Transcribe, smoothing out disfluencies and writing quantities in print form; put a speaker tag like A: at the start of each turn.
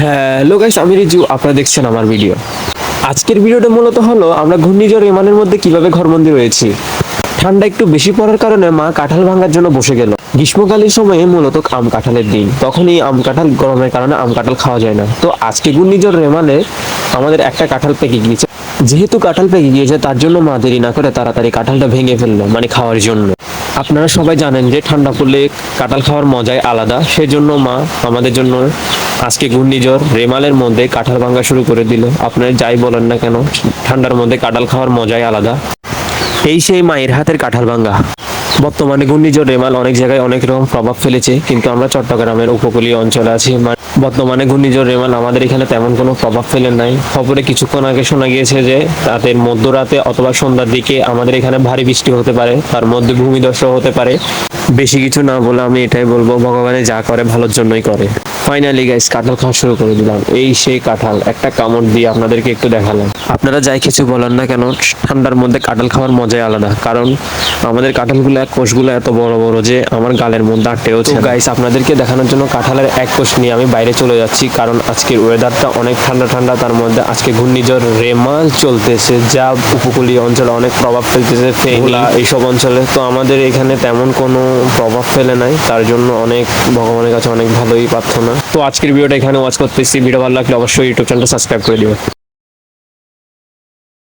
A: Hello guys, আমি রিজু, আপনারা দেখছেন আমার ভিডিও। আজকের ভিডিওটা মূলত হলো আমরা ঘূর্ণিঝড় রেমালের মধ্যে কিভাবে ঘরবন্দি রয়েছি। ঠান্ডা একটু বেশি পড়ার কারণে মা কাঁঠাল ভাঙার জন্য বসে গেল। গ্রীষ্মকালীন সময়ে মূলত আম কাঁঠালের দিন, তখনই আম কাঁঠাল, গরমের কারণে আম কাঁঠাল খাওয়া যায় না। তো আজকে ঘূর্ণিঝড় রেমালে আমাদের একটা কাঁঠাল পেকে গিয়েছে। যেহেতু কাঁঠাল পেকে গিয়েছে তার জন্য মা দেরি না করে তাড়াতাড়ি কাঁঠালটা ভেঙে ফেললো, মানে খাওয়ার জন্য। আপনারা সবাই জানেন যে ঠান্ডা পড়লে কাঁঠাল খাওয়ার মজাই আলাদা, সেজন্য মা আমাদের জন্য আজকে ঘূর্ণিঝড় রেমালের মধ্যে কাঁঠাল ভাঙা শুরু করে দিল। আপনারা যাই বলেন না কেন, ঠান্ডার মধ্যে কাঁঠাল খাওয়ার মজাই আলাদা। এই সেই মায়ের হাতের কাঁঠাল ভাঙা। বর্তমানে ঘূর্ণিঝড় রেমাল অনেক জায়গায় অনেক রকম প্রভাব ফেলেছে, কিন্তু আমরা চট্টগ্রামের উপকূলীয় অঞ্চলে আছি। বর্তমানে ঘূর্ণিঝড় রেমাল আমাদের এখানে তেমন কোনো প্রভাব ফেলে নাই। খবরে কিছুক্ষণ আগে শোনা গিয়েছে যে রাতের মধ্যরাতে অথবা সন্ধ্যার দিকে আমাদের এখানে ভারী বৃষ্টি হতে পারে, তার মধ্যে ভূমিধস হতে পারে। বেশি কিছু না বলে আমি এটাই বলবো, ভগবানে যা করে ভালোর জন্যই করে। ফাইনালি গাইস, কাঁঠাল খাওয়া শুরু করে দিলাম। এই সেই কাঁঠাল, একটা কামড় দিয়ে আপনাদেরকে একটু দেখালাম। আপনারা যাই কিছু বলেন না কেন, ঠান্ডার মধ্যে কাঁঠাল খাওয়ার মজাই আলাদা। কারণ আমাদের কাঁঠালগুলো, কোষগুলো এত বড় বড় যে আমার গালের মধ্যে আটকেওছে। গাইস, আপনাদেরকে দেখানোর জন্য কাঁঠালের এক কোষ নিয়ে আমি বাইরে চলে যাচ্ছি, কারণ আজকের ওয়েদারটা অনেক ঠান্ডা ঠান্ডা। তার মধ্যে আজকে ঘূর্ণিঝড় রেমাল চলতেছে, যা উপকূলীয় অঞ্চলে অনেক প্রভাব ফেলতেছে, ফেনী এইসব অঞ্চলে। তো আমাদের এখানে তেমন কোনো প্রভাব ফেলে নাই, তার জন্য অনেক ভগবানের কাছে অনেক ভালোই প্রার্থনা। তো আজকের ভিডিওটা এখানে ওয়াচ করতেছি। ভিডিও ভালো লাগলে অবশ্যই ইউটিউব চ্যানেলটা সাবস্ক্রাইব করে দিবেন।